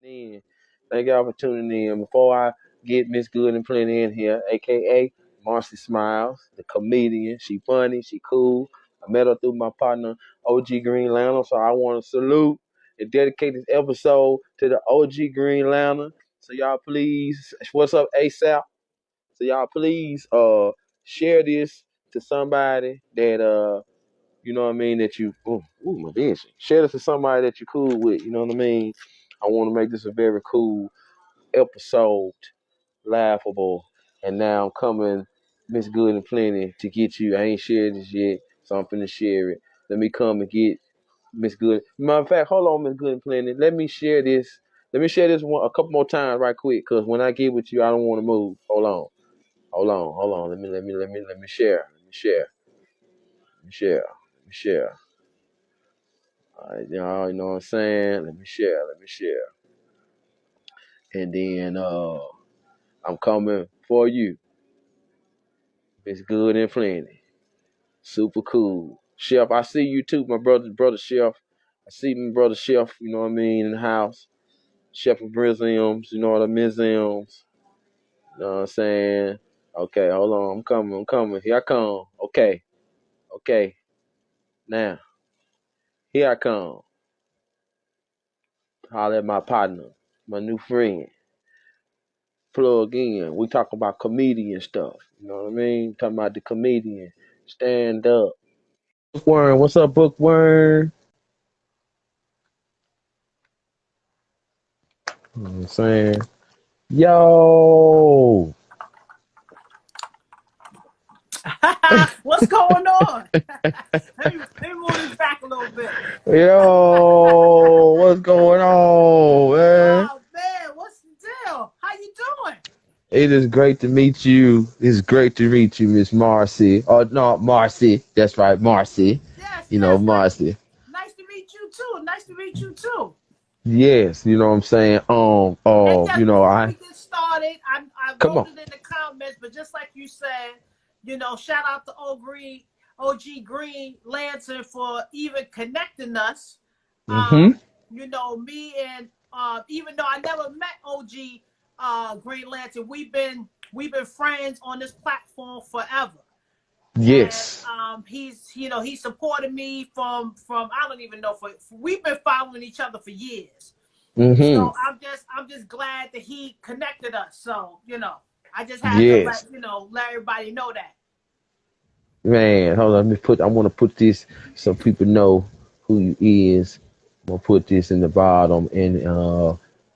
in. Thank y'all for tuning in. Before I get Miss Good and Plenty in here, aka Marcy Smiles, the comedian. She funny, she cool. I met her through my partner OG Green Lantern, so I want to salute and dedicate this episode to the OG Green Lantern. So y'all please, what's up ASAP? So y'all please share this to somebody that you know what I mean, that you, my vision. Share this to somebody that you're cool with, you know what I mean? I want to make this a very cool episode, laughable, and now I'm coming, Miss Good and Plenty, to get you. I ain't shared this yet, so I'm finna share it. Let me come and get Miss Good. Matter of fact, hold on, Miss Good and Plenty. Let me share this. Let me share this one a couple more times right quick, cause when I get with you, I don't want to move. Hold on. Let me share. Let me share. All right, y'all, you know what I'm saying? Let me share. And then I'm coming for you. It's good and plenty. Super cool. Chef, I see you too, my brother Chef. I see my brother Chef, you know what I mean, in the house. Chef of Museums, you know what I mean, museums. You know what I'm saying? Okay, hold on. I'm coming. Here I come. Okay. Now, here I come. Holler at my partner, my new friend. Plug in. We talk about comedian stuff. You know what I mean? Talking about the comedian. Stand up. Bookworm, what's up, Bookworm? You know what I'm saying? Yo! What's going on? let me move this back a little bit. Yo! What's going on, man? Oh man, what's the deal? How you doing? It is great to meet you. It's great to meet you, Miss Marcy. Oh, no, Marcy. That's right, Marcy. Yes, You know, Marcy. nice to meet you too. Nice to meet you too. Yes, you know what I'm saying? And yes, You know, before we get started, I come wrote on. it in the comments, but just like you said, shout out to OG Green Lantern for even connecting us. Mm-hmm. Me and even though I never met OG Green Lantern, we've been friends on this platform forever. And Yes. he supported me from I don't even know, for we've been following each other for years. Mm-hmm. So I'm just glad that he connected us. So I just had to Yes. let everybody know that. Man, hold on. I want to put this so people know who you is. I'm gonna put this in the bottom, and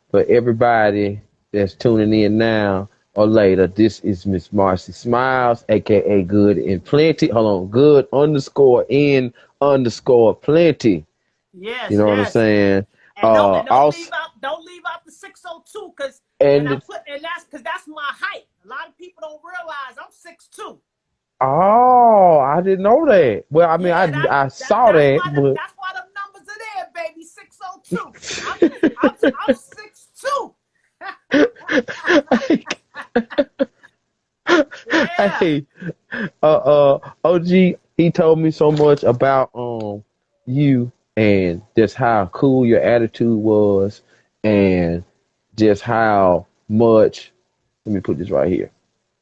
for everybody that's tuning in now or later, this is Miss Marcy Smiles, aka Good and Plenty. Hold on, Good _in_ Plenty. You Yes, know what I'm yes. saying? And don't leave Also, out the 602, because and that's because that's my height. A lot of people don't realize I'm 6'2". oh, I didn't know that. Well, I mean, Yeah, I saw that, but that's why the numbers are there, baby. 602. I'm 6'2". Yeah. hey, OG, he told me so much about you and just how cool your attitude was, and just how much. Let me put this right here.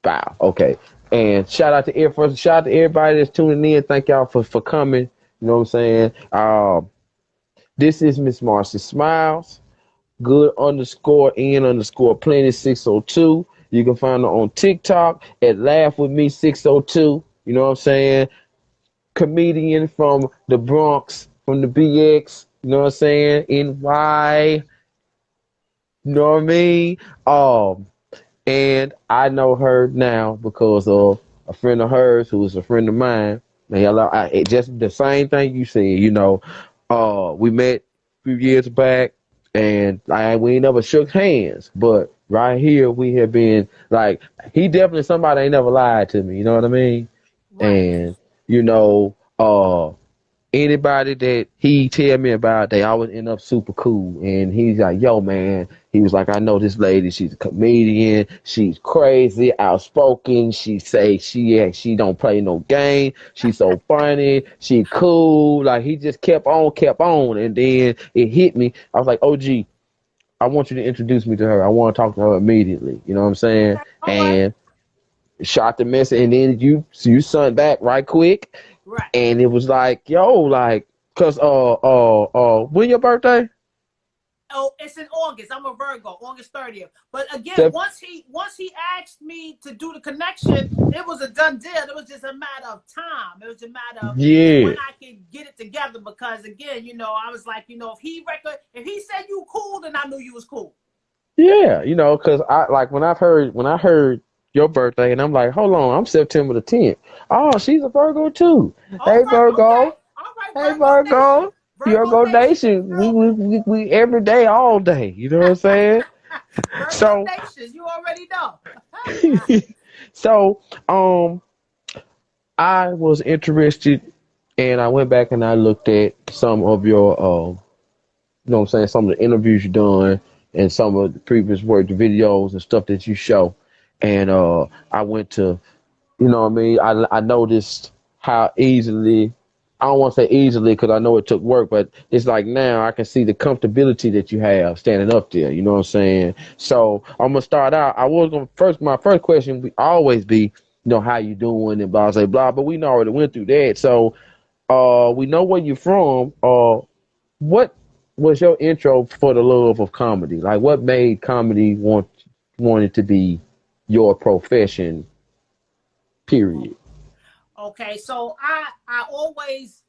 Wow. Okay. And shout out to everybody that's tuning in. Thank y'all for coming. You know what I'm saying? This is Miss Marcy Smiles. Good_in_ Plenty 602. You can find her on TikTok at Laugh With Me 602. You know what I'm saying? Comedian from the Bronx, from the BX. You know what I'm saying? NY. You know what I mean? And I know her now because of a friend of hers who is a friend of mine. Just the same thing you said, we met a few years back, and we ain't never shook hands, but right here we have been like, he definitely somebody ain't never lied to me, you know what I mean? Right. And you know, anybody that he tell me about, they always end up super cool. And he's like, yo, man, he was like, I know this lady, she's a comedian, she's crazy, outspoken, she don't play no game, she's so funny, she cool. Like, he just kept on, and then it hit me. I was like, OG, I want you to introduce me to her. I want to talk to her immediately. You know what I'm saying? All right. And shot the message, and then you sent back right quick, Right. and it was like, yo, like, cause when your birthday? Oh, it's in August. I'm a Virgo, August 30th. But again, Sep- once he asked me to do the connection, it was a done deal. It was just a matter of time. It was a matter of when yeah, I could get it together. Because again, I was like, if he said you cool, then I knew you was cool. yeah, cause I like when I heard your birthday, and I'm like, hold on, I'm September the 10th. Oh, she's a Virgo too. Oh, Hey okay. Virgo, All right, hey Virgo Nation. Virgo, Virgo Virgo Nation in Nation. the We every day, all day. You know what I'm saying? room. Virgo So, Nation, you already know. so, I was interested, and I went back and I looked at some of your, you know what I'm saying, some of the interviews you done and some of the previous work, the videos and stuff that you show. And I went to, you know what I mean, I noticed how easily, I don't want to say easily because I know it took work, but it's like now I can see the comfortability that you have standing up there. You know what I'm saying? So I'm gonna start out. I was gonna first. My first question would always be, how you doing and blah blah blah. But we already went through that. So we know where you're from. What was your intro for the love of comedy? Like, what made comedy wanted to be your profession? Period. Okay, so I always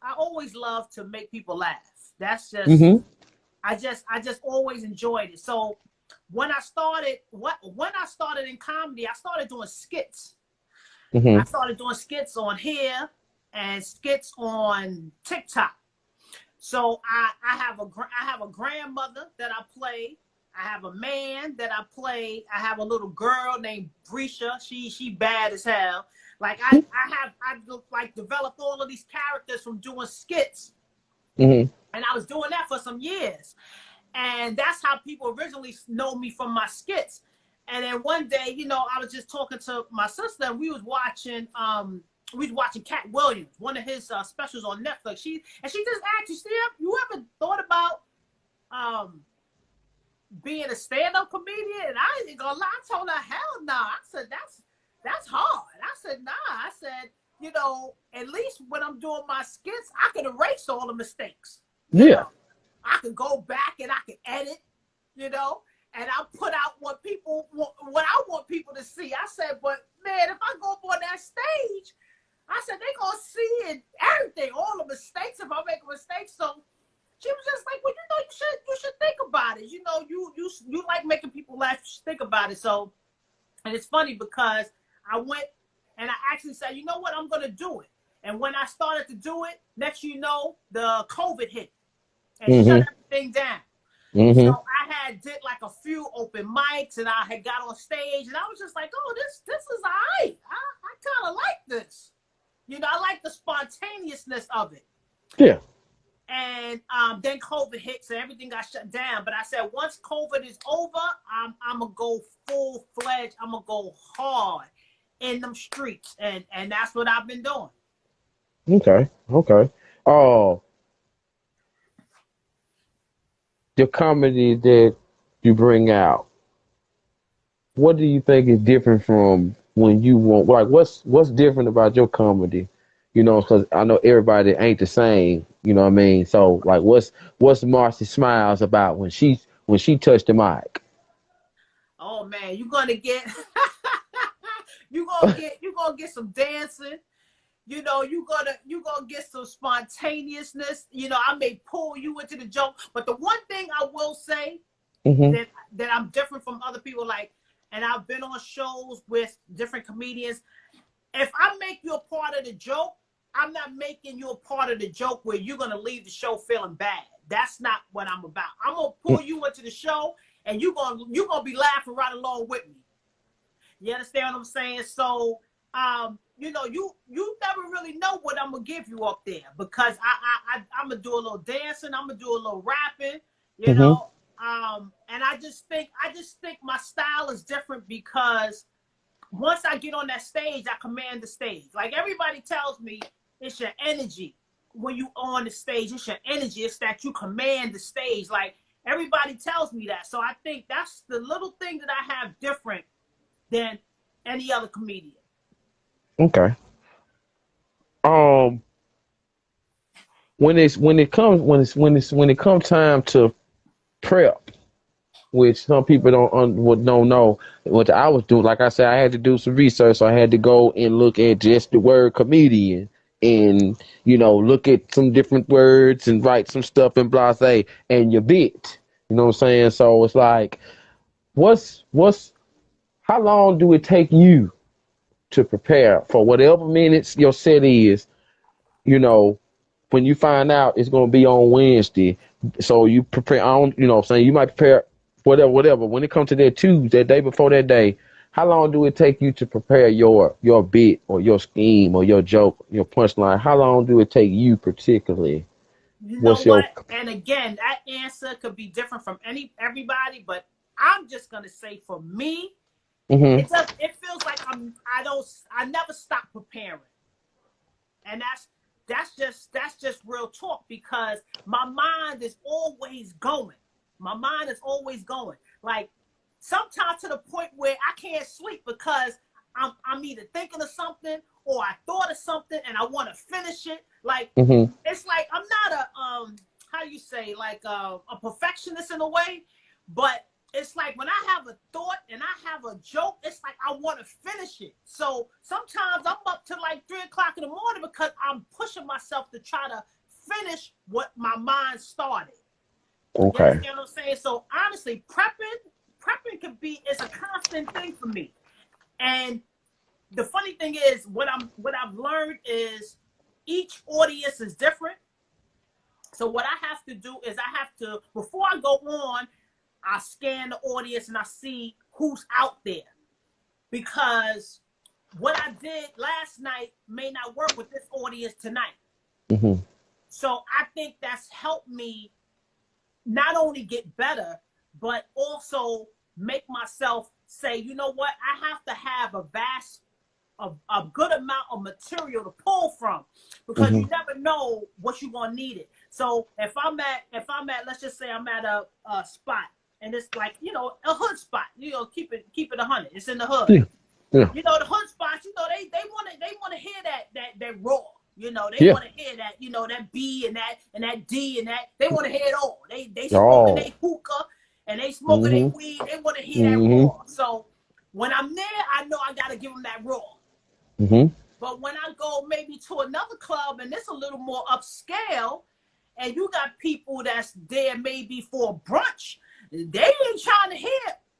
love to make people laugh. That's just Mm-hmm. I just always enjoyed it. So when I started in comedy, I started doing skits. I Mm-hmm. started doing skits on here and skits on TikTok. So I have a grandmother that I play. I have a man that I play. I have a little girl named Brisha. She bad as hell. Like I like developed all of these characters from doing skits, Mm-hmm. and I was doing that for some years. And that's how people originally know me, from my skits. And then one day, I was just talking to my sister, and we was watching Cat Williams, one of his specials on Netflix. She just asked, you ever thought about um, being a stand-up comedian? And I ain't gonna lie, I told her, hell no. I said, that's hard. I said, nah. I said, at least when I'm doing my skits, I can erase all the mistakes. You Yeah. know, I can go back and I can edit, and I put out what I want people to see. I said, but man, if I go up on that stage, I said they gonna see it, everything, all the mistakes if I make a mistake. So she was just like, well, you should think about it. You like making people laugh. You should think about it. So, and it's funny because I went and I actually said, you know what, I'm gonna do it. And when I started to do it, next the COVID hit and shut Mm-hmm. everything down. So Mm-hmm. I did like a few open mics, and I had got on stage, and I was just like, oh, this is all right. I kind of like this. I like the spontaneousness of it. Yeah. And then COVID hit, so everything got shut down. But I said, once COVID is over, I'm gonna go full fledged. I'm gonna go hard in them streets, and that's what I've been doing. Okay. Okay. Oh, the comedy that you bring out, what do you think is different from when you want? Like, what's different about your comedy? Because I know everybody ain't the same. You know what I mean? So, like, what's Marcy Smiles about when she touched the mic? Oh man, you're gonna get you gonna get some dancing. You gonna get some spontaneousness. I may pull you into the joke, but the one thing I will say Mm-hmm. that I'm different from other people, like, and I've been on shows with different comedians. If I make you a part of the joke, I'm not making you a part of the joke where you're gonna leave the show feeling bad. That's not what I'm about. I'm gonna pull you into the show, and you're gonna be laughing right along with me. You understand what I'm saying? So, you never really know what I'm gonna give you up there, because I'm gonna do a little dancing, I'm gonna do a little rapping, you Mm-hmm. know. And I just think my style is different because once I get on that stage, I command the stage. Like everybody tells me, it's your energy when you on the stage. It's your energy. It's that you command the stage. Like Everybody tells me that. So I think that's the little thing that I have different than any other comedian. Okay. Um, when it comes time to prep, which some people don't know what I was doing. Like I said, I had to do some research, so I had to go and look at just the word comedian, and look at some different words and write some stuff in blase and your bit. You know what I'm saying? So it's like, what's how long do it take you to prepare for whatever minutes your set is? You know, when you find out it's going to be on Wednesday, so you prepare on, what I'm saying, you might prepare whatever. When it comes to that Tuesday, that day before that day, how long do it take you to prepare your bit or your scheme or your joke, your punchline? How long do it take you particularly? You know What's your what? And again, that answer could be different from everybody, but I'm just gonna say for me, mm-hmm. it feels like I never stop preparing. And that's just real talk, because my mind is always going. My mind is always going. Like, sometimes to the point where I can't sleep because I'm either thinking of something or I thought of something and I want to finish it. Like, Mm-hmm. it's like I'm not a how do you say, like a perfectionist in a way, but it's like when I have a thought and I have a joke, it's like I want to finish it. So sometimes I'm up to like 3 o'clock in the morning because I'm pushing myself to try to finish what my mind started. You Okay. understand what I'm saying? So honestly, prepping is a constant thing for me. And the funny thing is, what I've learned is each audience is different. So what I have to do is before I go on, I scan the audience and I see who's out there, because what I did last night may not work with this audience tonight. Mm-hmm. So I think that's helped me not only get better, but also make myself say, you know what, I have to have a good amount of material to pull from, because Mm-hmm. you never know what you're gonna need it. So if I'm at let's just say I'm at a spot, and it's like, a hood spot, keep it 100. It's in the hood. Yeah. Yeah. The hood spots, they want to hear that raw. They Yeah. want to hear that, that B and that D and that. They want to hear it all. They smoking Oh. their hookah and they smoking their Mm-hmm. weed. They want to hear that Mm-hmm. raw. So when I'm there, I know I got to give them that raw. Mm-hmm. But when I go maybe to another club and it's a little more upscale, and you got people that's there maybe for brunch, they ain't trying to hear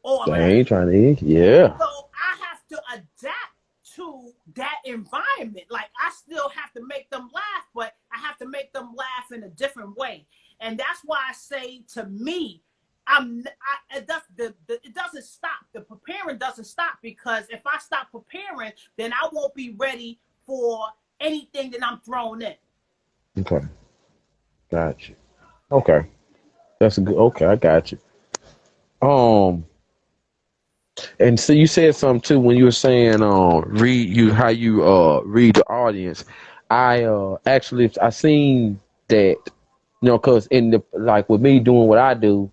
all of They that. ain't trying to eat. Yeah. So I have to adapt to that environment. Like, I still have to make them laugh, but I have to make them laugh in a different way. And that's why I say, to me, it doesn't stop. The preparing doesn't stop, because if I stop preparing, then I won't be ready for anything that I'm thrown in. Okay. Got you. Okay. That's a good. Okay, I got you. Um, and so you said something too when you were saying read the audience. I seen that, because in the, like, with me doing what I do,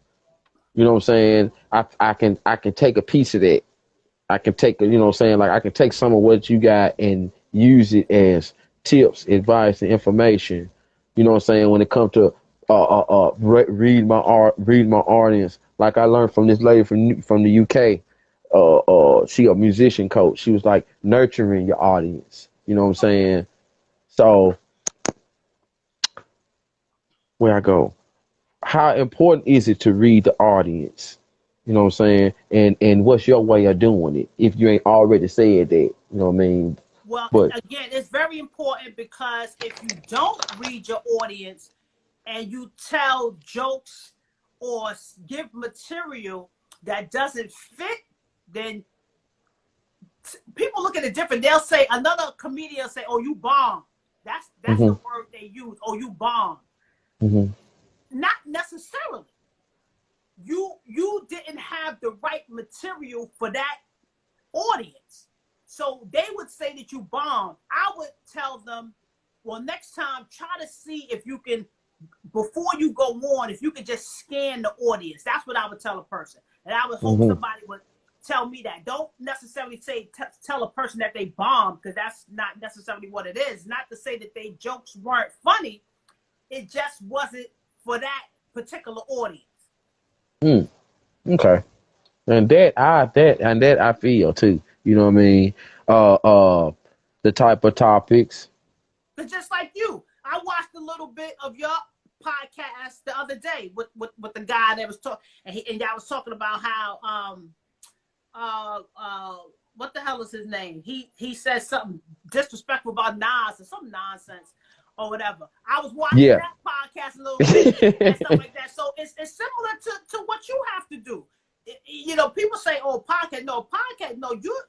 you know what I'm saying, I can take a piece of that. I can take, what I'm saying, like, I can take some of what you got and use it as tips, advice, and information. You know what I'm saying, when it comes to read my audience. Like, I learned from this lady from the UK. She a musician coach. She was like, nurturing your audience. You know what I'm saying? So where I go, how important is it to read the audience? You know what I'm saying? And what's your way of doing it if you ain't already said that? You know what I mean? Well, But again, it's very important, because if you don't read your audience and you tell jokes or give material that doesn't fit, then people look at it different. They'll say, another comedian will say, "Oh, you bomb." That's the hmm word they use. "Oh, you bomb." hmm Not necessarily. You didn't have the right material for that audience. So they would say that you bombed. I would tell them, well, next time, try to see if you can before you go on, if you could just scan the audience, that's what I would tell a person. And I would hope somebody would tell me that. Don't necessarily say tell a person that they bombed, because that's not necessarily what it is. Not to say that they jokes weren't funny. It just wasn't for that particular audience. Okay. And that I feel too. You know what I mean? The type of topics. But just like you, I watched a little bit of your podcast the other day with the guy that was talking, and I was talking about how what the hell is his name? He said something disrespectful about Nas or some nonsense or whatever. I was watching that podcast a little bit and stuff like that. So it's similar to what you have to do. You know, people say, "Oh, podcast." No, podcast. No, you.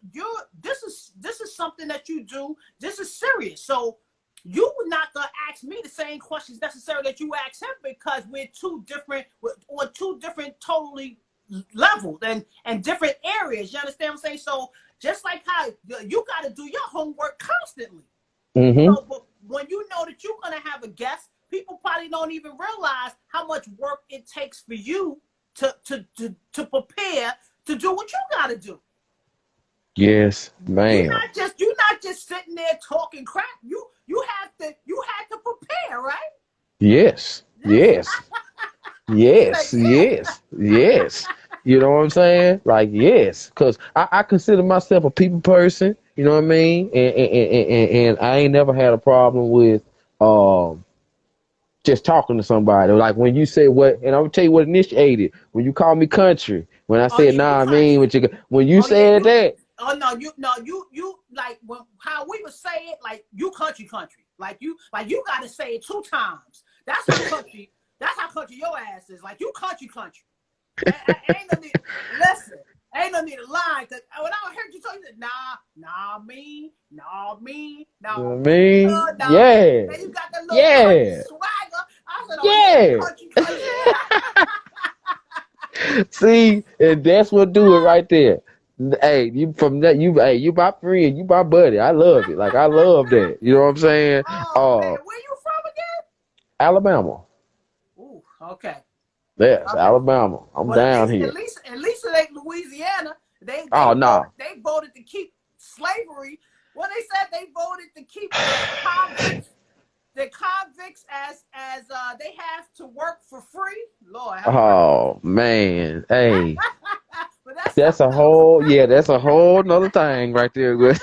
This is something that you do. This is serious. So you were not gonna ask me the same questions necessarily that you asked him, because we're on two different totally levels and different areas. You understand what I'm saying? So just like how you got to do your homework constantly. So, but when you know that you're gonna have a guest, people probably don't even realize how much work it takes for you to prepare to do what you got to do. Yes, man. You're not just sitting there talking crap. You had to prepare, right? Yes. Yes. Yes. Yes. Yes. You know what I'm saying? Like, yes, because I consider myself a people person. You know what I mean? And I ain't never had a problem with just talking to somebody. Like when you say what, and I'm gonna tell you what initiated. When you call me country, when I said I mean what you, when you said that. Oh no, you like how we would say it, like you country, like you gotta say it 2 times. That's how country. That's how country your ass is. Like you country. Ain't no need. Listen, ain't no need to lie. Cause when I heard you talk, you said me. Yeah. Then you got that little country swagger. I said, oh yeah, country. See, and that's what do it right there. Hey, you from that? You my friend, you my buddy. I love it. Like I love that. You know what I'm saying? Oh man, where you from again? Alabama. Ooh, okay. Yes, okay. Alabama. I'm down here. At least it ain't Louisiana. They voted to keep slavery. Well, they said they voted to keep the convicts as they have to work for free. Lord. Oh man, hey. That's a whole nother thing right there.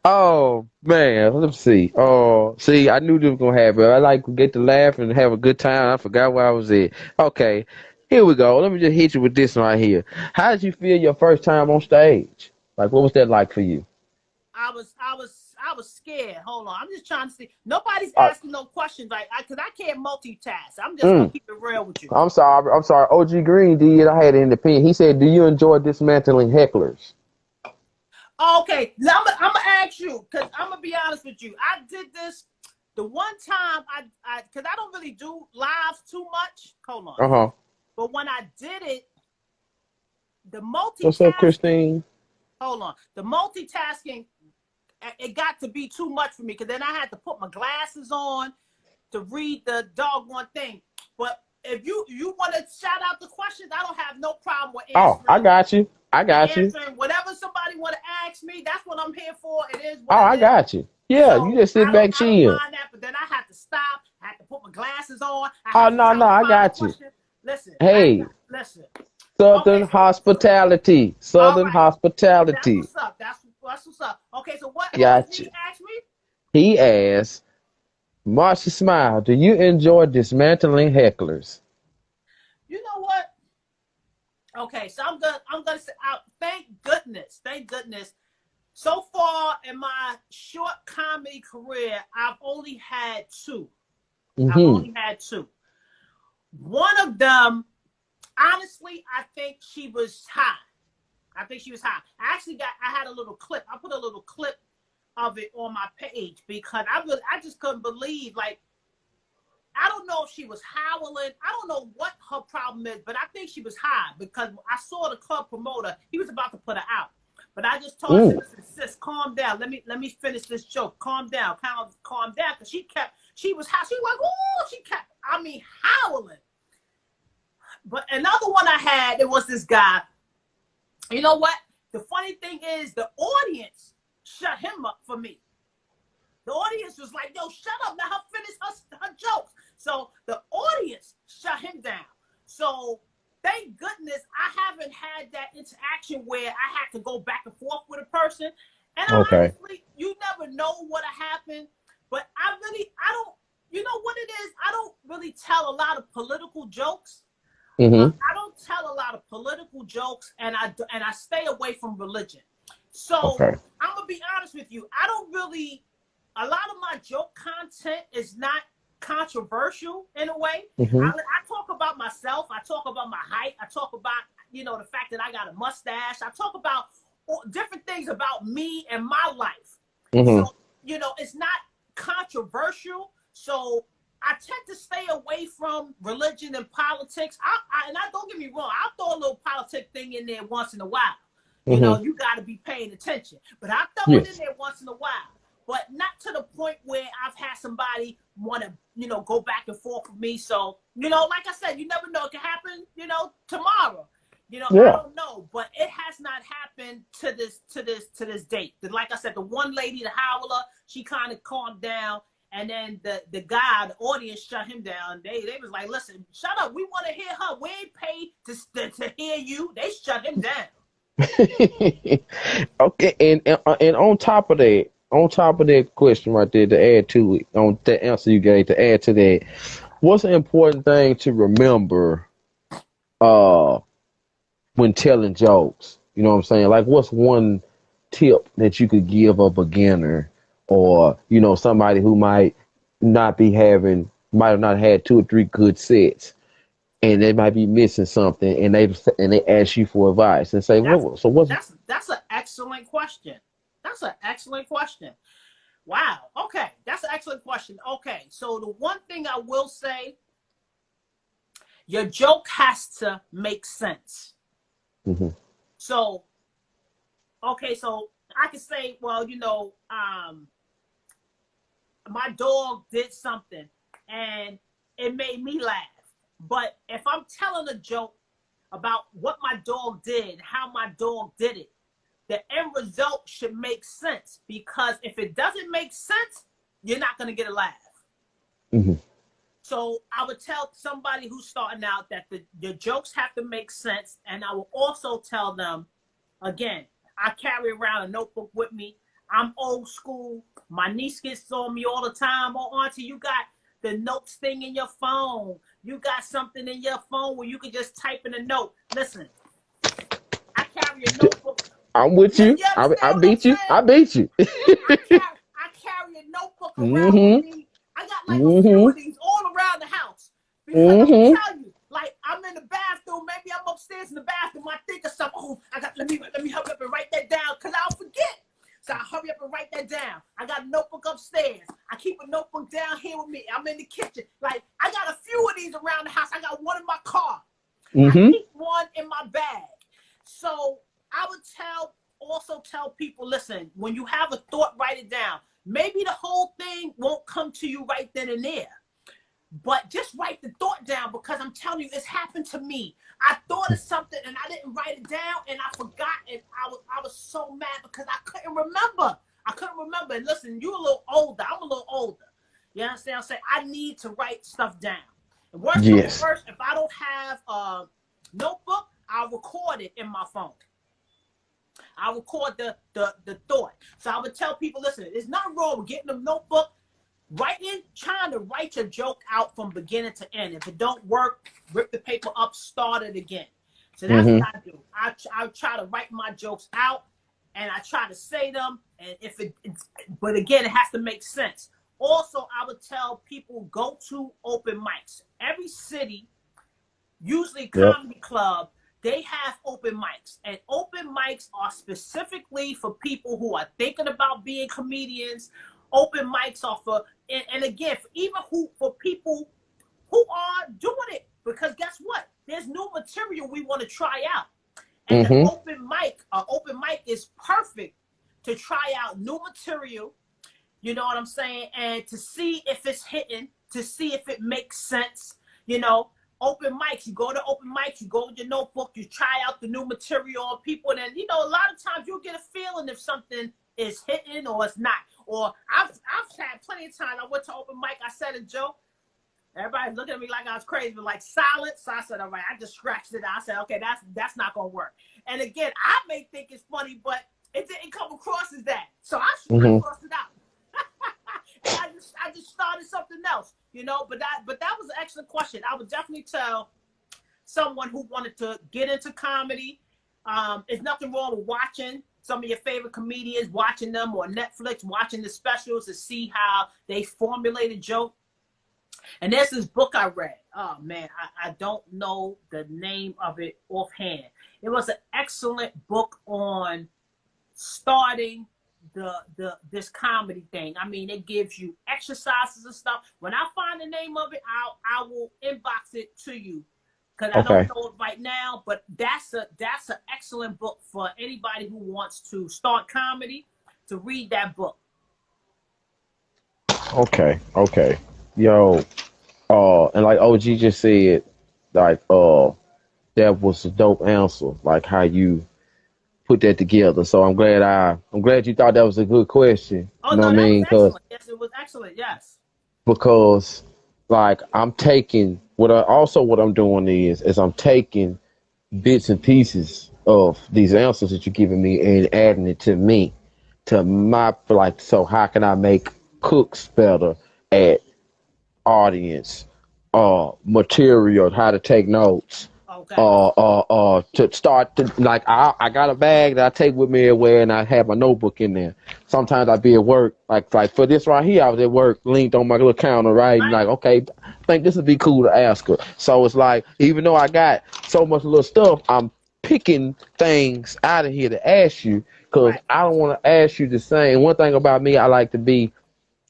Oh man, let's see. Oh, see, I knew this was gonna happen. I like to get to laugh and have a good time. I forgot where I was at. Okay, here we go. Let me just hit you with this one right here. How did you feel your first time on stage? Like, what was that like for you? I was scared. Hold on, I'm just trying to see. Nobody's asking no questions, like because I can't multitask. I'm just gonna keep it real with you. I'm sorry. OG Green did. I had an independent. He said, "Do you enjoy dismantling hecklers?" Okay, now I'm gonna ask you, because I'm gonna be honest with you. I did this the one time because I don't really do lives too much. Hold on. But when I did it, the multitasking. What's up, Christine? Hold on. The multitasking, it got to be too much for me, because then I had to put my glasses on to read the doggone thing. But if you want to shout out the questions, I don't have no problem with answering. Oh, I got you. Whatever somebody want to ask me, that's what I'm here for. It is. I got you. Yeah, so you just sit back chill. I don't mind that, but then I had to stop. I had to put my glasses on. No, I got you. Listen. Hey. Listen. Southern hospitality. Southern hospitality. That's what's up. That's what's up. Okay, so what did he ask me? He asked, Marcy Smile, do you enjoy dismantling hecklers? You know what? Okay, so I'm gonna say, thank goodness. So far in my short comedy career, I've only had 2. One of them, honestly, I think she was high. I had a little clip. I put a little clip of it on my page, because I just couldn't believe, like, I don't know if she was howling. I don't know what her problem is, but I think she was high, because I saw the club promoter. He was about to put her out. But I just told her, sis, calm down. Let me finish this joke. Calm down. Calm down. Because She was like, oh, she kept, I mean, howling. But another one I had, it was this guy. You know what? The funny thing is the audience shut him up for me. The audience was like, yo, shut up. Let her finish her jokes. So the audience shut him down. So thank goodness I haven't had that interaction where I had to go back and forth with a person. And honestly, you never know what'll happen. But I don't, you know what it is? I don't really tell a lot of political jokes. I don't tell a lot of political jokes, and I stay away from religion. So I'm gonna be honest with you. I don't really. A lot of my joke content is not controversial in a way. I talk about myself. I talk about my height. I talk about, you know, the fact that I got a mustache. I talk about different things about me and my life. So, you know, it's not controversial. So I tend to stay away from religion and politics. And don't get me wrong. I'll throw a little politic thing in there once in a while. You know, you got to be paying attention. But I throw it in there once in a while. But not to the point where I've had somebody want to, you know, go back and forth with me. So, you know, like I said, you never know. It can happen, you know, tomorrow. You know, I don't know. But it has not happened to this date. Like I said, the one lady, the howler, she kind of calmed down. And then the guy, the audience shut him down. They was like, listen, shut up. We want to hear her. We ain't paid to hear you. They shut him down. Okay, and on top of that question right there, to add to it, on the answer you gave, to add to that, what's an important thing to remember when telling jokes? You know what I'm saying? Like, what's one tip that you could give a beginner, or, you know, somebody who might have not had 2 or 3 good sets, and they might be missing something, and they ask you for advice and say, that's an excellent question. That's an excellent question. Wow. Okay. That's an excellent question. Okay. So the one thing I will say, your joke has to make sense. So, okay. So I can say, well, you know, my dog did something and it made me laugh. But if I'm telling a joke about what my dog did, how my dog did it, the end result should make sense, because if it doesn't make sense, you're not going to get a laugh. So I would tell somebody who's starting out that the jokes have to make sense. And I will also tell them, again, I carry around a notebook with me. I'm old school. My niece gets on me all the time. Oh, auntie, you got the notes thing in your phone. You got something in your phone where you can just type in a note. Listen, I carry a notebook. I'm with you. I beat you. I beat you. I carry a notebook around with me. I got like a few of these all around the house. Because I'm tell you, like, I'm in the bathroom. Maybe I'm upstairs in the bathroom. I think of something. Oh, let me hurry up and write that down, because I'll forget. So I hurry up and write that down. I got a notebook upstairs. I keep a notebook down here with me. I'm in the kitchen. Like, I got a few of these around the house. I got one in my car. I keep one in my bag. So I would also tell people, listen, when you have a thought, write it down. Maybe the whole thing won't come to you right then and there, but just write the thought down, because I'm telling you, it's happened to me. I thought of something and I didn't write it down, and I forgot, and I was so mad because I couldn't remember. And listen, you're a little older. I'm a little older. You understand what I'm saying? I need to write stuff down. And worst if I don't have a notebook, I'll record it in my phone. I record the thought. So I would tell people, listen, there's nothing wrong with getting a notebook, trying to write your joke out from beginning to end. If it don't work, rip the paper up, start it again. So that's what I do. I try to write my jokes out, and I try to say them. And but again, it has to make sense. Also, I would tell people, go to open mics. Every city, usually comedy club, they have open mics, and open mics are specifically for people who are thinking about being comedians. Open mics are for, and again, for people who are doing it, because guess what? There's new material we want to try out, and the open mic is perfect to try out new material. You know what I'm saying? And to see if it's hitting, to see if it makes sense, you know. Open mics, you go to open mics, you go with your notebook, you try out the new material on people, and then, you know, a lot of times you'll get a feeling if something is hitting or it's not. Or I've had plenty of times, I went to open mic, I said a joke, everybody looking at me like I was crazy, but like silence. So I said, all right, I just scratched it out. I said, okay, that's not gonna work. And again, I may think it's funny, but it didn't come across as that. So I crossed it out. I just started something else, you know. But that was an excellent question. I would definitely tell someone who wanted to get into comedy. There's nothing wrong with watching some of your favorite comedians, watching them on Netflix, watching the specials to see how they formulate a joke. And there's this book I read. Oh man, I don't know the name of it offhand. It was an excellent book on starting this comedy thing. I mean, it gives you exercises and stuff. When I find the name of it, I will inbox it to you, because I don't know it right now. But that's an excellent book for anybody who wants to start comedy, to read that book. Okay. Yo, and like OG just said, like that was a dope answer, like how you put that together. So I'm glad you thought that was a good question. Oh, you know no, what I that mean? was excellent. Yes, it was excellent. Yes. Because like I'm taking what I'm doing is I'm taking bits and pieces of these answers that you're giving me and adding it to my, like, so how can I make cooks better at audience, material, how to take notes, Okay. to start to, like, I got a bag that I take with me everywhere, and I have my notebook in there. Sometimes I be at work, like for this right here, I was at work, leaned on my little counter, right? And like, okay, I think this would be cool to ask her. So it's like, even though I got so much little stuff, I'm picking things out of here to ask you, because I don't want to ask you the same. One thing about me, I like to be,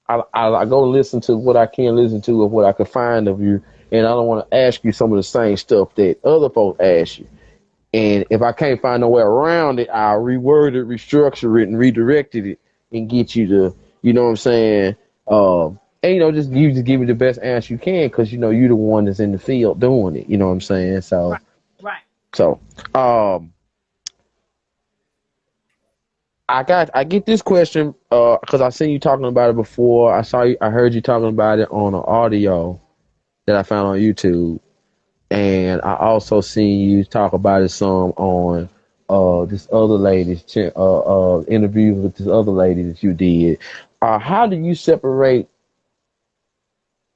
I go listen to what I can listen to of what I can find of you, and I don't want to ask you some of the same stuff that other folks ask you. And if I can't find no way around it, I'll reword it, restructure it, and redirect it, and get you to, you know what I'm saying? And, you know, just give me the best answer you can, because, you know, you're the one that's in the field doing it. You know what I'm saying? So, so, I get this question because I seen you talking about it before. I heard you talking about it on an audio that I found on YouTube, and I also seen you talk about it some on this other lady's interview with this other lady that you did. How do you separate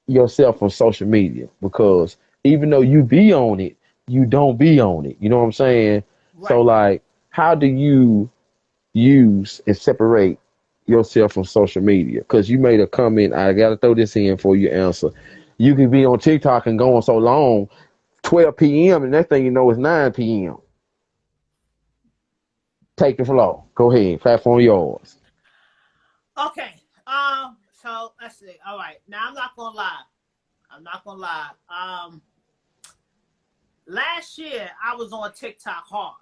yourself from social media? Because even though you be on it, you don't be on it. You know what I'm saying? So like, how do you use and separate yourself from social media? Because you made a comment, I gotta throw this in for you answer. You can be on TikTok and going so long, 12 p.m. and next thing you know it's 9 p.m. Take the floor. Go ahead. Platform yours. Okay. So let's see. All right. Now I'm not gonna lie. Last year I was on TikTok hard.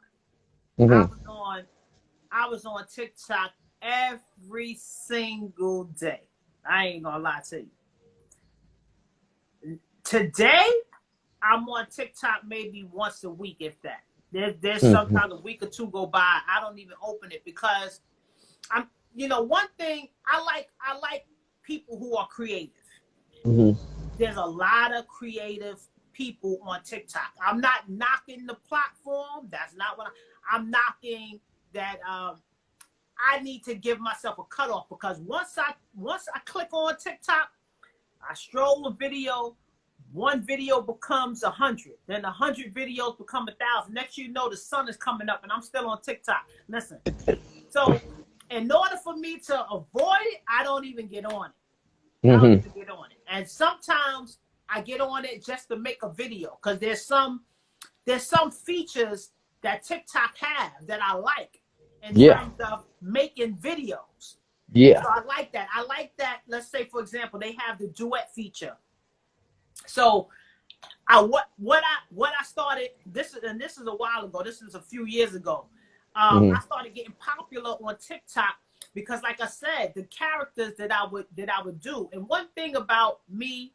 I was on TikTok every single day. I ain't gonna lie to you. Today, I'm on TikTok maybe once a week, if that. There's sometimes a week or two go by, I don't even open it, because I'm, you know, one thing I like people who are creative. There's a lot of creative people on TikTok. I'm not knocking the platform. That's not what I'm knocking. That I need to give myself a cutoff, because once I click on TikTok, I stroll a video, one video becomes 100, then 100 videos become 1,000. Next you know, the sun is coming up and I'm still on TikTok. Listen, so in order for me to avoid it, I don't even get on it. I don't even get on it. And sometimes I get on it just to make a video, because there's some features that TikTok have that I like in terms of making videos. So I like that. I like that. Let's say, for example, they have the duet feature. So what I started, this is a while ago. This is a few years ago. I started getting popular on TikTok because like I said, the characters that I would do. And one thing about me,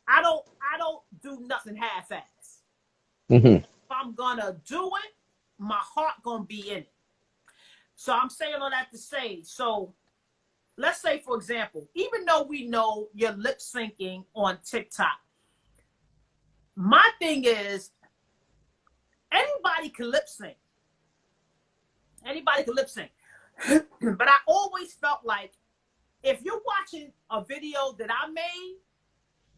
I don't do nothing half-ass. Mm-hmm. If I'm gonna do it, my heart gonna be in it. So I'm saying all that to say, so let's say, for example, even though we know you're lip syncing on TikTok, my thing is anybody can lip sync. Anybody can lip sync. But I always felt like if you're watching a video that I made,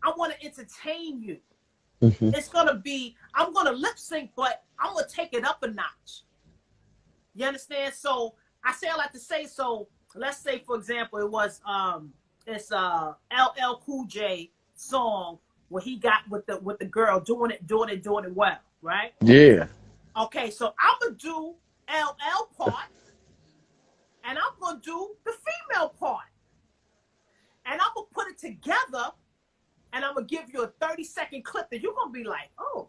I want to entertain you. Mm-hmm. It's going to be, I'm going to lip sync, but I'm going to take it up a notch. You understand? So I say I like to say, so let's say, for example, it was it's LL Cool J song where he got with the girl doing it well, right? Yeah. Okay, so I'm gonna do LL part, and I'm gonna do the female part, and I'm gonna put it together, and I'm gonna give you a 30-second clip that you're gonna be like, oh,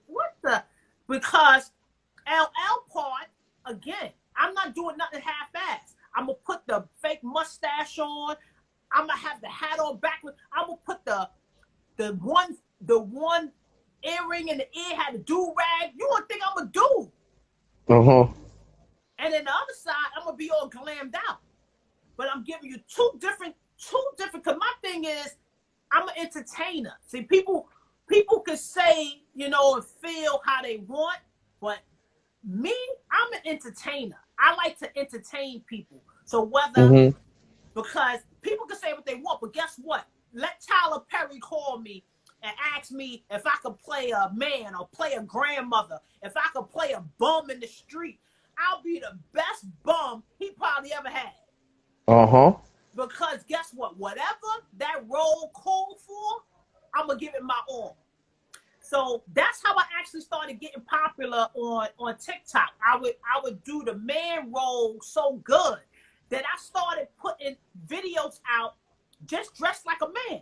what the? Because LL part, again, I'm not doing nothing half-assed. I'm gonna put the fake mustache on. I'm gonna have the hat on backwards. I'm gonna put the one earring in the ear, had the do-rag. You won't think I'm a dude. Uh-huh. And then the other side, I'm gonna be all glammed out. But I'm giving you two different, because my thing is, I'm an entertainer. See, people can say, you know, and feel how they want, but me, I'm an entertainer. I like to entertain people. So whether, because people can say what they want, but guess what? Let Tyler Perry call me and ask me if I could play a man or play a grandmother, if I could play a bum in the street. I'll be the best bum he probably ever had. Uh-huh. Because guess what? Whatever that role called for, I'm going to give it my all. So that's how I actually started getting popular on TikTok. I would do the man role so good that I started putting videos out just dressed like a man.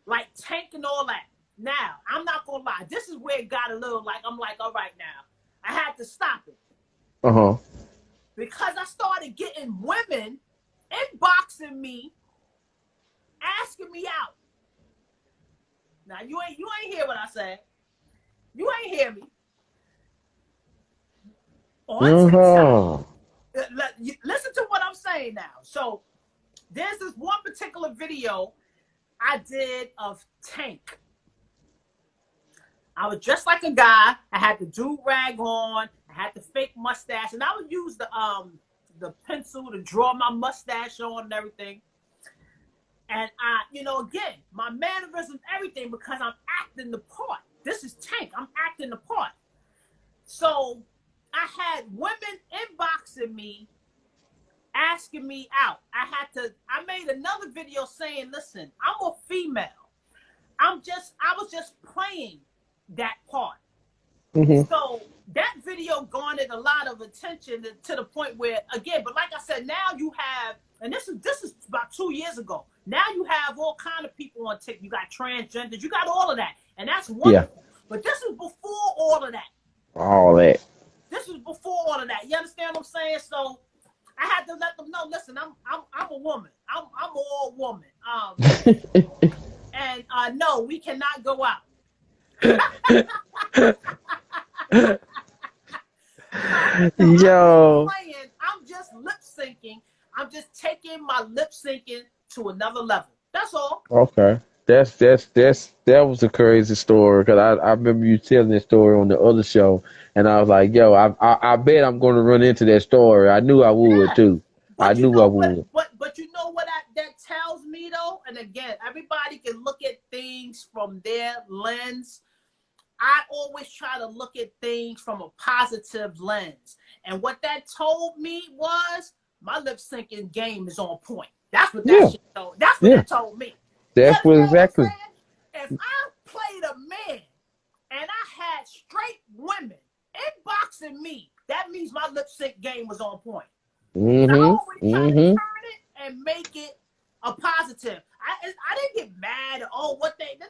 Like Tank and all that. Now, I'm not going to lie. This is where it got a little like, I'm like, all right now. I had to stop it. Uh-huh. Because I started getting women inboxing me, asking me out. Now, you ain't hear what I said. You ain't hear me. On TikTok, listen to what I'm saying now. So, there's this one particular video I did of Tank. I was dressed like a guy. I had the do-rag on. I had the fake mustache. And I would use the pencil to draw my mustache on and everything. And I, you know, again, my mannerisms, everything, because I'm acting the part. This is Tank. I'm acting the part. So I had women inboxing me, asking me out. I made another video saying, listen, I'm a female. I was just playing that part. So that video garnered a lot of attention to the point where, again, but like I said, now you have, and this is about 2 years ago. Now you have all kind of people on TikTok. You got transgenders, you got all of that, and that's wonderful. Yeah. But this is before all of that. All that. This was before all of that. You understand what I'm saying? So I had to let them know. Listen, I'm a woman. I'm all woman. And no, we cannot go out. Yo, I'm just lip syncing. I'm just taking my lip syncing to another level. That's all. Okay. That was a crazy story because I remember you telling that story on the other show, and I was like, yo, I bet I'm going to run into that story. I knew I would too. I knew I would. But you know what that tells me though, and again, everybody can look at things from their lens. I always try to look at things from a positive lens. And what that told me was my lip syncing game is on point. That's what that shit told. That's what that told me. That's what exactly. If I played a man and I had straight women inboxing me, that means my lip sync game was on point. I always try to turn it and make it a positive. I didn't get mad at what they no.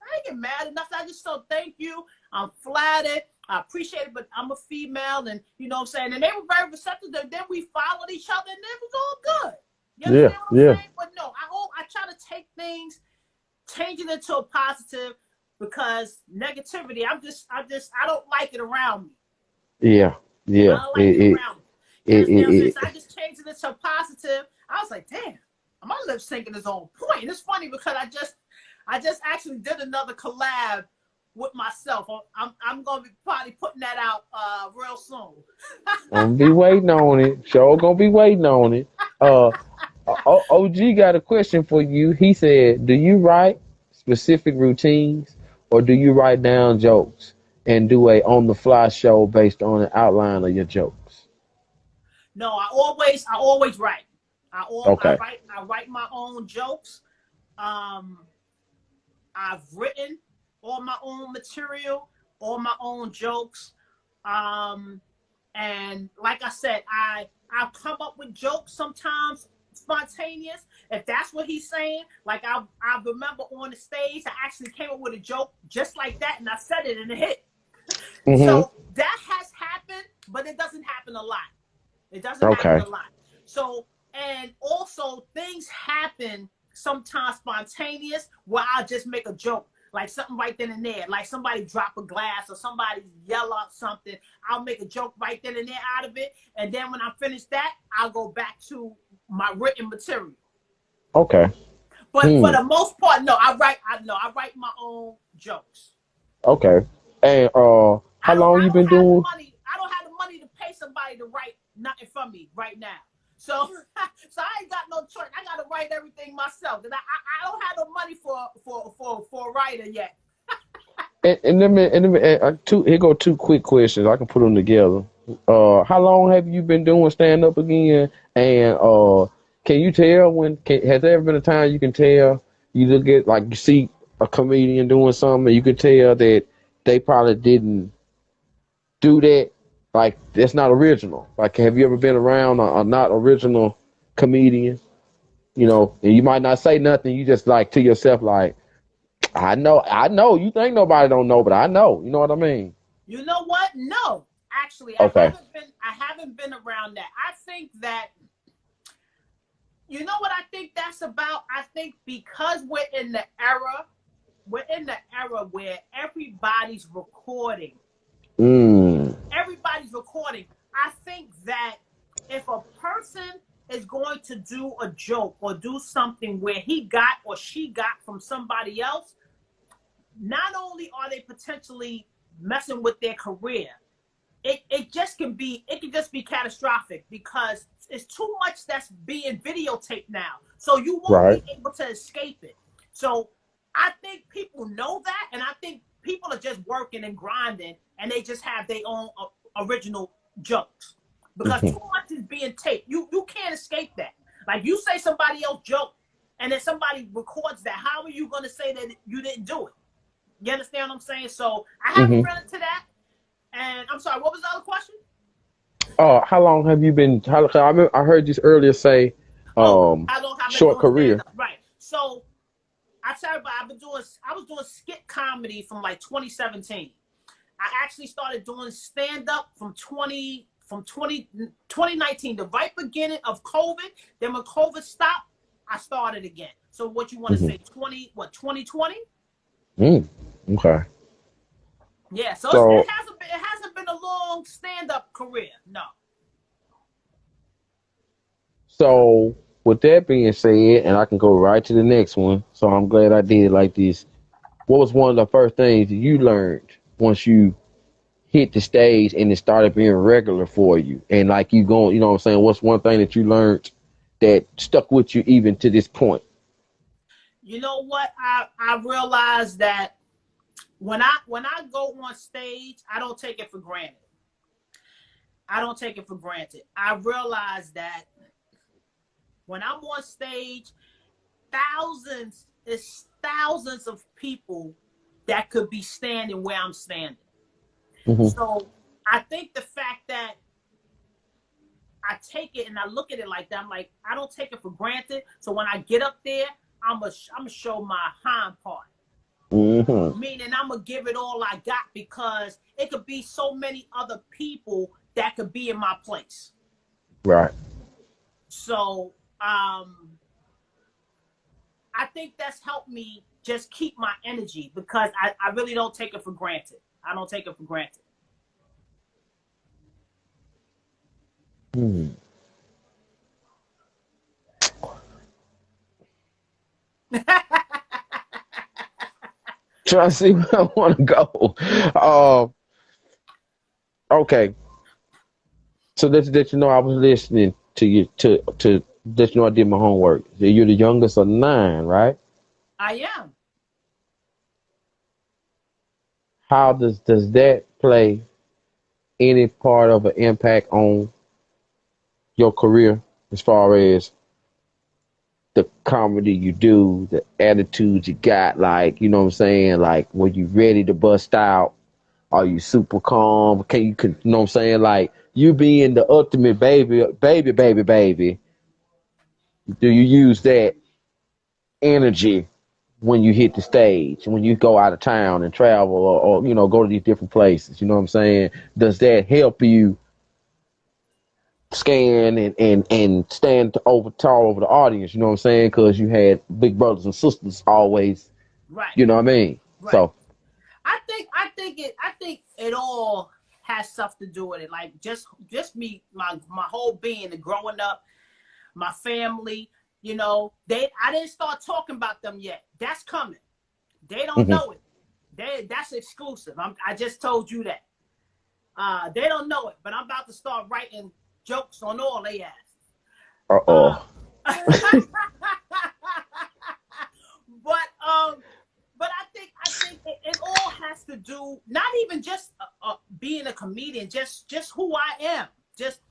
I didn't get mad enough. I just so thank you. I'm flattered. I appreciate it, but I'm a female, and you know what I'm saying? And they were very receptive. Then we followed each other, and it was all good. You Yeah, understand what I'm yeah, saying? But no, I try to take things, change it into a positive, because negativity, I don't like it around me. yeah, I yeah. don't like it around me. You understand what I'm saying? It So I just changed it into a positive. I was like, damn, my lip syncing is on point. And it's funny because I just actually did another collab with myself. I'm gonna be probably putting that out real soon. I'm gonna be waiting on it. Sure, gonna be waiting on it. Uh, OG got a question for you. He said, "Do you write specific routines, or do you write down jokes and do a on the fly show based on an outline of your jokes?" No, I always write. Okay. I write my own jokes. Um, I've written all my own material, all my own jokes. Um, and like I said, I come up with jokes sometimes spontaneous. If that's what he's saying, like I remember on the stage, I actually came up with a joke just like that, and I said it and it hit. Mm-hmm. So that has happened, but it doesn't happen a lot. It doesn't happen Okay. a lot. So, and also things happen sometimes spontaneous where I'll just make a joke, like something right then and there, like somebody drop a glass or somebody yell out something. I'll make a joke right then and there out of it. And then when I finish that, I'll go back to my written material. Okay. But for Hmm. the most part, no, I write my own jokes. Okay. And how long I you don't been have the doing? money. I don't have the money to pay somebody to write nothing for me right now. So, so I ain't got no choice. I got to write everything myself, and I don't have no money for a writer yet. Two. Here go two quick questions. I can put them together. How long have you been doing stand up again? And can you tell has there ever been a time you can tell you look at like you see a comedian doing something and you can tell that they probably didn't do that, like that's not original. Like, have you ever been around a not original comedian? You know, and you might not say nothing. You just like to yourself, like, I know. You think nobody don't know, but I know. You know what I mean? You know what? No, actually, Okay. I haven't been around that. I think that, you know what I think that's about. I think because we're in the era where everybody's recording. Mm. Everybody's recording. I think that if a person is going to do a joke or do something where he got or she got from somebody else, not only are they potentially messing with their career, it can just be catastrophic because it's too much that's being videotaped now. So you won't Right. be able to escape it. So I think people know that, and I think people are just working and grinding, and they just have their own original jokes because Mhm. too much is being taped. You can't escape that. Like you say somebody else joke, and then somebody records that. How are you going to say that you didn't do it? You understand what I'm saying? So I haven't Mhm. run into that. And I'm sorry, what was the other question? How long have you been? I heard you earlier say, Oh, how long have I been short doing stand career. up? Right. So I tell you, I was doing skit comedy from like 2017. I actually started doing stand up from 2019, the right beginning of COVID. Then when COVID stopped, I started again. So what you want to Hmm. say, 2020? Mm. Okay. Yeah. So So it hasn't been a long stand up career. No. so with that being said, and I can go right to the next one. So I'm glad I did it like this. What was one of the first things that you learned once you hit the stage and it started being regular for you? And like you going, you know what I'm saying? What's one thing that you learned that stuck with you even to this point? You know what? I realized that when I go on stage, I don't take it for granted. I don't take it for granted. I realize that when I'm on stage, thousands of people that could be standing where I'm standing. Hmm. So I think the fact that I take it and I look at it like that, I'm like, I don't take it for granted. So when I get up there, I'm gonna show my hind part. Mm-hmm. Meaning I'm gonna give it all I got, because it could be so many other people that could be in my place. Right. So I think that's helped me just keep my energy, because I really don't take it for granted. I don't take it for granted. Hmm. Trying to see where I want to go. Okay. So that you know, I was listening to you to let you know I did my homework. So you're the youngest of nine, right? I am. How does that play any part of an impact on your career as far as the comedy you do, the attitude you got, like, you know what I'm saying? Like, were you ready to bust out? Are you super calm? You know what I'm saying? Like, you being the ultimate baby, do you use that energy when you hit the stage, when you go out of town and travel or you know, go to these different places? You know what I'm saying? Does that help you scan and stand over tall over the audience? You know what I'm saying? Because you had big brothers and sisters always. Right. You know what I mean? Right. So. I think it all has stuff to do with it. Like just me, my whole being, and growing up, my family, I didn't start talking about them yet. That's coming. They don't Mhm. know it. That's exclusive. I just told you that. They don't know it, but I'm about to start writing jokes on all they asses. Uh, Uh-oh. but I think it all has to do, not even just being a comedian, just who I am, just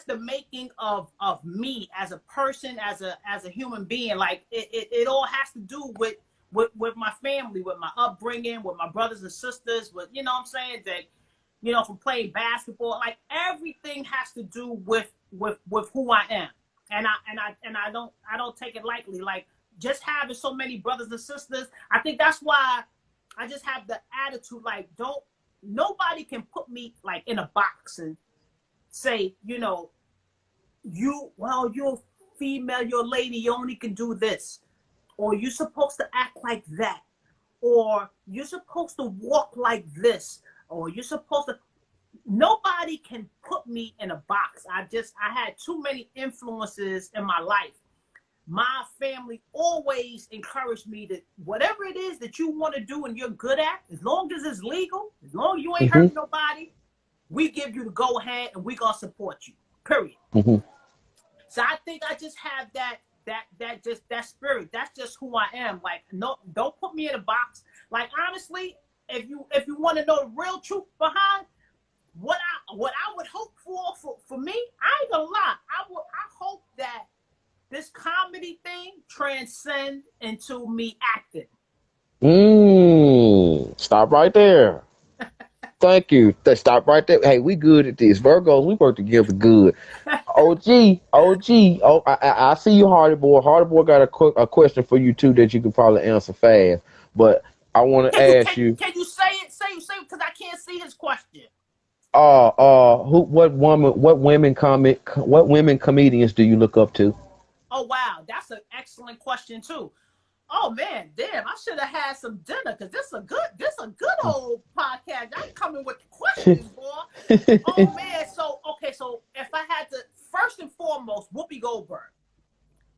the making of me as a person, as a human being. Like it all has to do with my family, with my upbringing, with my brothers and sisters, with, you know what I'm saying, that, from playing basketball. Like everything has to do with who I am. And I don't take it lightly. Like just having so many brothers and sisters, I think that's why I just have the attitude, like, don't nobody can put me like in a box and say, you're female, you're a lady, you only can do this, or you're supposed to act like that, or you're supposed to walk like this, or you're supposed to. Nobody can put me in a box. I had too many influences in my life. My family always encouraged me that whatever it is that you want to do and you're good at, as long as it's legal, as long as you ain't Mhm. hurting nobody, we give you the go ahead and we gonna support you. Period. Mhm. So I think I just have that spirit. That's just who I am. Like, no, don't put me in a box. Like, honestly, if you want to know the real truth behind what I would hope for me, I ain't gonna lie. I hope that this comedy thing transcend into me acting. Stop right there. Thank you. Stop right there. Hey, we good at this. Virgos, we work together good. OG. Oh, I see you, Hardy Boy. Hardy Boy got a question for you too that you can probably answer fast. But I want to Can you ask can you, can you say it because I can't see his question. what women comedians do you look up to? Oh wow, that's an excellent question too. Oh man, damn! I should have had some dinner because this a good old podcast. I'm coming with the questions, boy. Oh man, so okay, so if I had to, first and foremost, Whoopi Goldberg.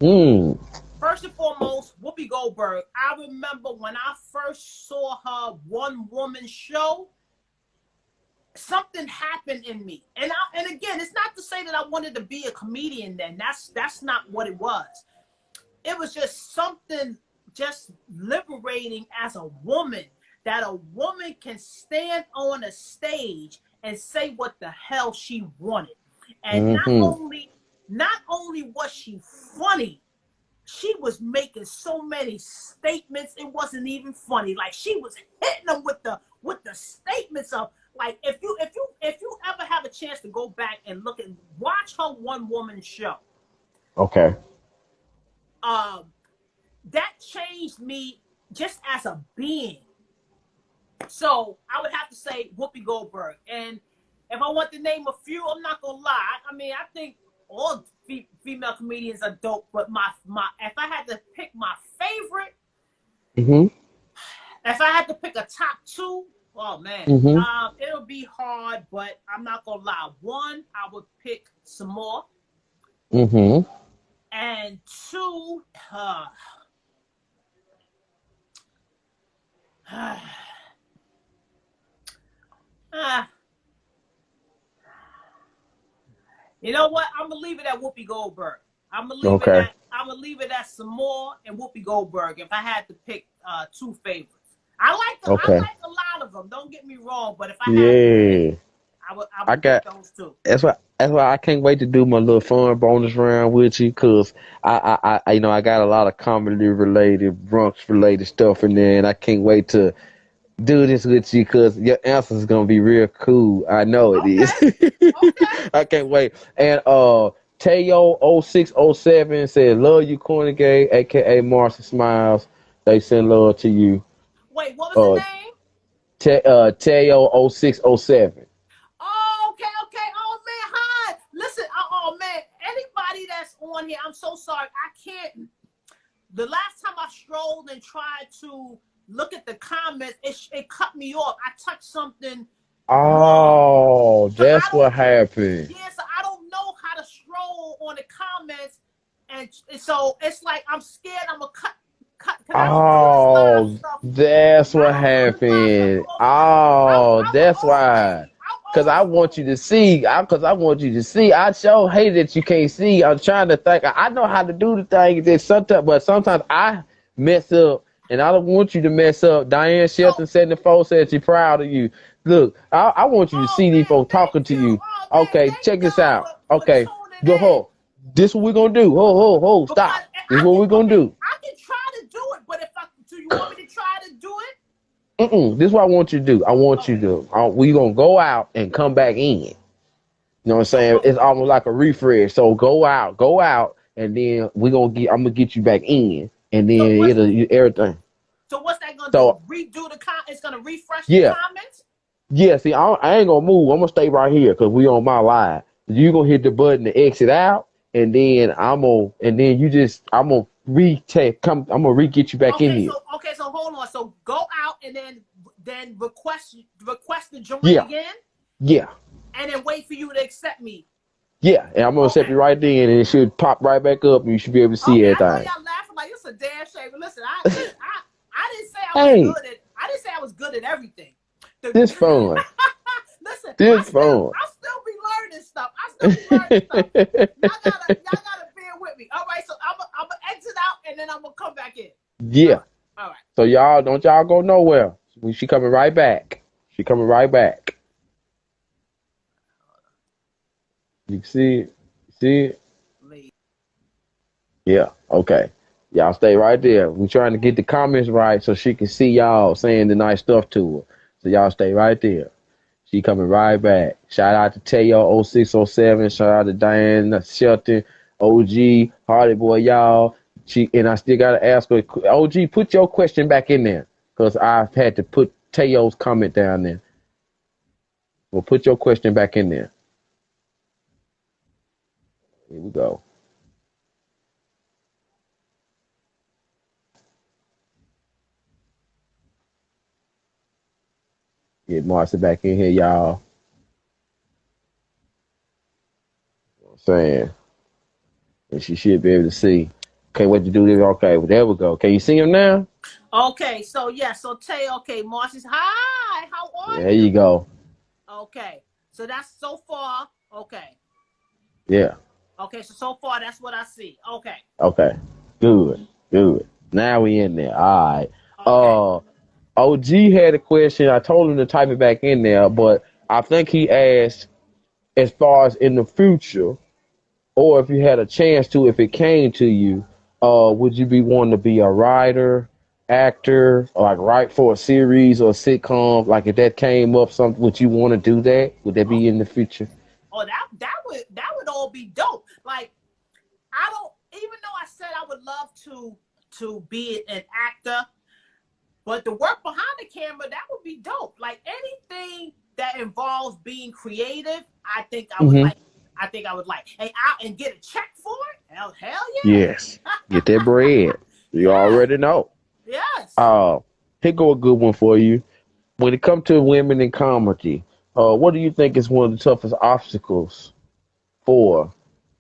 Hmm. First and foremost, Whoopi Goldberg. I remember when I first saw her one woman show, something happened in me. And again, it's not to say that I wanted to be a comedian then. That's not what it was. It was just something just liberating as a woman, that a woman can stand on a stage and say what the hell she wanted. And not Mm-hmm. only not only was she funny, she was making so many statements, it wasn't even funny. Like, she was hitting them with the statements of, like, if you ever have a chance to go back and look and watch her one woman show, Okay. um that changed me just as a being. So I would have to say Whoopi Goldberg. And if I want to name a few, I'm not gonna lie. I mean, I think all female comedians are dope, but my if I had to pick my favorite, if I had to pick a top two, oh man, it'll be hard, but I'm not gonna lie. One, I would pick some more. And two, you know what? I'm gonna leave it at Whoopi Goldberg. I'm gonna leave it at some more and Whoopi Goldberg. If I had to pick two favorites, I like a lot of them. Don't get me wrong, but if I had to pick, I would pick those two. That's why I can't wait to do my little fun bonus round with you, cause I I got a lot of comedy related, Bronx related stuff in there, and I can't wait to do this with you because your answer is gonna be real cool. I know it is. I can't wait. And Tayo0607 said, "Love you, corny gay, aka Marcy Smiles." They send love to you. Wait, what was the name? Tayo0607. Oh, okay. Oh man, hi. Listen, oh man, anybody that's on here, I'm so sorry. I can't. The last time I strolled and tried to look at the comments, it cut me off. I touched something. Oh, that's what happened. Yeah, so I don't know how to stroll on the comments, and so it's like I'm scared I'm gonna cut. Oh, that's what happened. Oh, that's why. Cause I want you to see. I sure hate that you can't see. I'm trying to think. I know how to do the thing. But sometimes I mess up, and I don't want you to mess up. Diane Shelton 74 said she's proud of you. Look, I want you to see these folks talking to you. Okay, check this out. Okay, go. This what we're gonna do. Ho, stop. This is what we're gonna do. I can try to do it, but do you want me to try to do it? This is what I want you to do. I want you to. We're gonna go out and come back in. You know what I'm saying? It's almost like a refresh. So go out, and then I'm gonna get you back in, and then everything. So what's that gonna do? Redo the It's gonna refresh the comments. Yeah. See, I ain't gonna move. I'm gonna stay right here because we on my live. You gonna hit the button to exit out, and then I'm gonna re-get you back in here. So hold on. So go out and then request to join again. Yeah. And then wait for you to accept me. Yeah, and I'm gonna accept you right then, and it should pop right back up, and you should be able to see everything. I know y'all laughing like it's a damn shame. But listen, I didn't say I was good at. I didn't say I was good at everything. This fun. Listen, this fun. I'll still be learning stuff. Y'all gotta bear with me. All right, so I'm gonna exit out and then I'm gonna come back in. Yeah. All right. So don't y'all go nowhere. She coming right back. You can see it. See it? Yeah. Okay. Y'all stay right there. We trying to get the comments right so she can see y'all saying the nice stuff to her. So y'all stay right there. She coming right back. Shout out to Tayo0607. Shout out to Diane Shelton, OG, Hardy Boy, y'all. And I still gotta ask her, OG, put your question back in there. Because I've had to put Tayo's comment down there. Well, put your question back in there. Here we go. Get Marcy back in here, y'all. You know what I'm saying? And she should be able to see. Can't wait to do this. Okay, well, there we go. Can you see him now? Okay, so Marcy's, hi, how are you? There you go. Okay, so that's so far, okay. Yeah. Okay, so far that's what I see. Okay. Okay, good. Now we in there. All right. Okay. OG had a question. I told him to type it back in there, but I think he asked as far as in the future, or if you had a chance to, if it came to you, would you be wanting to be a writer, actor, or like write for a series or a sitcom? Like if that came up, something, would you want to do that? Would that be in the future? Oh, that would all be dope. Like I don't, even though I said I would love to be an actor, But the work behind the camera, that would be dope. Like anything that involves being creative, I think I would Mm-hmm. like. I think I would like. And get a check for it? Hell yeah. Yes. Get that bread. You Yes. already know. Yes. Uh, here go a good one for you. When it comes to women in comedy, what do you think is one of the toughest obstacles for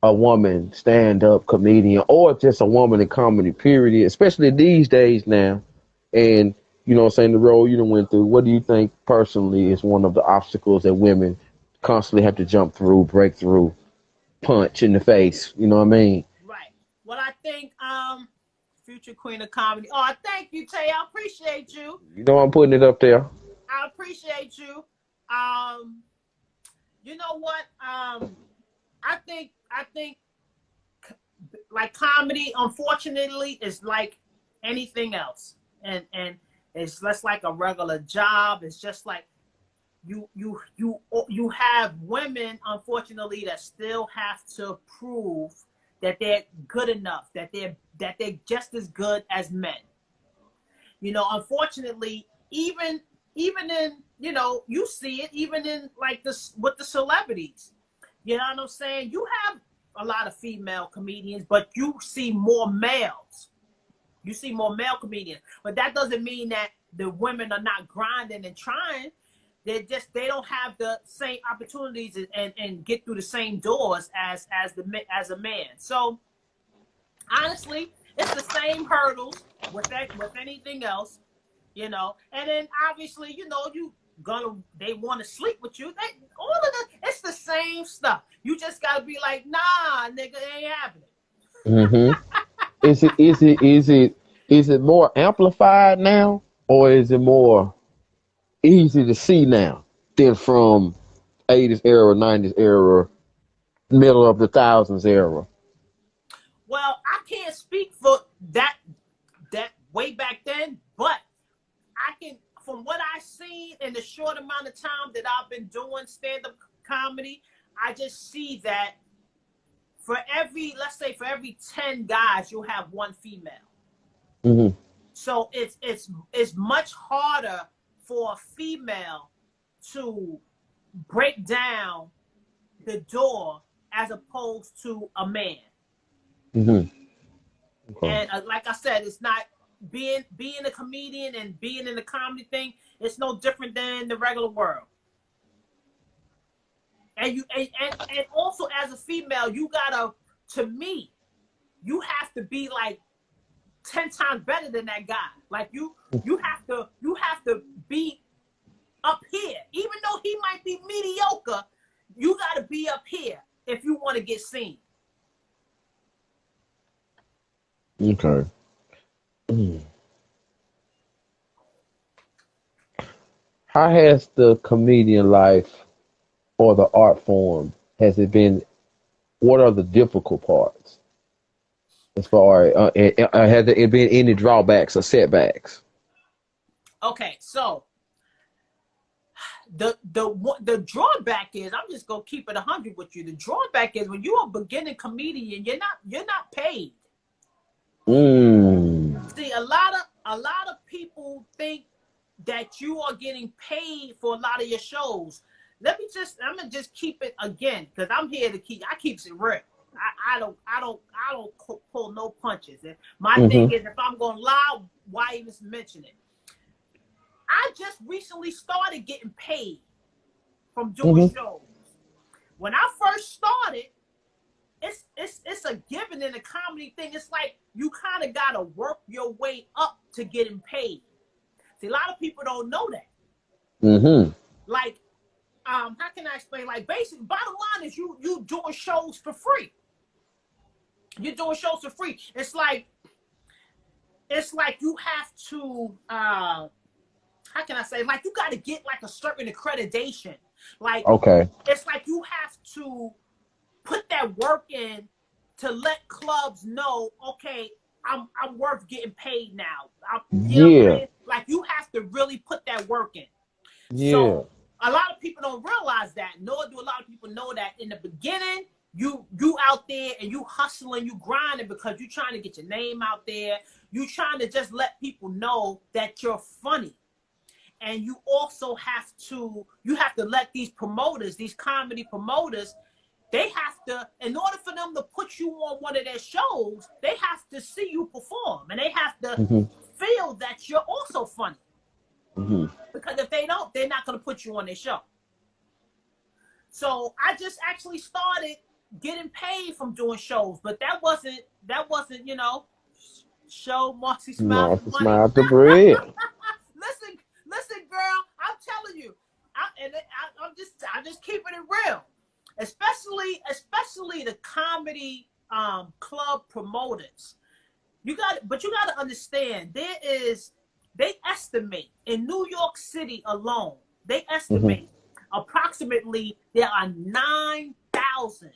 a woman stand-up comedian or just a woman in comedy period, especially these days now? And you know what I'm saying, the road you done went through, what do you think personally is one of the obstacles that women constantly have to jump through, break through, punch in the face? You know what I mean? Right. Well, I think future queen of comedy. Oh, thank you, Tay. I appreciate you. You know I'm putting it up there. I appreciate you. Um, you know what? I think like comedy, unfortunately, is like anything else, and it's less like a regular job. It's just like you have women, unfortunately, that still have to prove that they're good enough, that they're just as good as men. You know, unfortunately, even in, you know, you see it even in like this with the celebrities. You know what I'm saying? You have a lot of female comedians, but you see more males. You see more male comedians, but that doesn't mean that the women are not grinding and trying. They don't have the same opportunities and get through the same doors as a man. So honestly, it's the same hurdles with anything else, you know. And then obviously, you know, they want to sleep with you. All of that, it's the same stuff. You just gotta be like, nah, nigga, it ain't happening. Hmm. Is it more amplified now, or is it more easy to see now than from 80s era, 90s era, middle of the thousands era? Well, I can't speak for that way back then, but I can, from what I've seen in the short amount of time that I've been doing stand-up comedy, I just see that let's say for every 10 guys, you'll have one female. Hmm. So it's much harder for a female to break down the door as opposed to a man. Hmm. Okay. And like I said, it's not being a comedian and being in the comedy thing. It's no different than the regular world. And and also as a female, you gotta, to me, you have to be like 10 times better than that guy. Like you have to be up here, even though he might be mediocre. You gotta be up here if you want to get seen. Okay. Mm. How has the comedian life or the art form, has it been, what are the difficult parts as far as has there been any drawbacks or setbacks? Okay, so the drawback is, I'm just gonna keep it 100 with you. The drawback is when you're a beginning comedian, you're not paid. Mm. See, a lot of people think that you are getting paid for a lot of your shows. I'm gonna just keep it again, because I'm here to I keep it real. I don't pull no punches. And my thing Hmm. is, if I'm going lie, why even mention it? I just recently started getting paid from doing Hmm. shows. When I first started, it's a given in the comedy thing. It's like you kind of gotta work your way up to getting paid. See, a lot of people don't know that. Hmm. Like, how can I explain? Like, basically, bottom line is you doing shows for free. You're doing shows for free. It's like you have to how can I say? Like, you got to get like a certain accreditation. Like, Okay. it's like you have to put that work in to let clubs know, okay, I'm worth getting paid now. You know what I'm Yeah. saying? Like, you have to really put that work in. Yeah. So a lot of people don't realize that, nor do a lot of people know that in the beginning, you out there and you hustling, you grinding because you're trying to get your name out there. You trying to just let people know that you're funny. And you also have to let these promoters, these comedy promoters, they have to, in order for them to put you on one of their shows, they have to see you perform, and they have to feel that you're also funny. Because if they don't, they're not going to put you on their show. So I just actually started getting paid from doing shows, but that wasn't you know, show Marcy Smile Marcy money. Smile the bread. Listen, girl, I'm telling you, I'm just keeping it real. Especially the comedy club promoters. But you got to understand, they estimate in New York City alone, they estimate approximately there are 9,000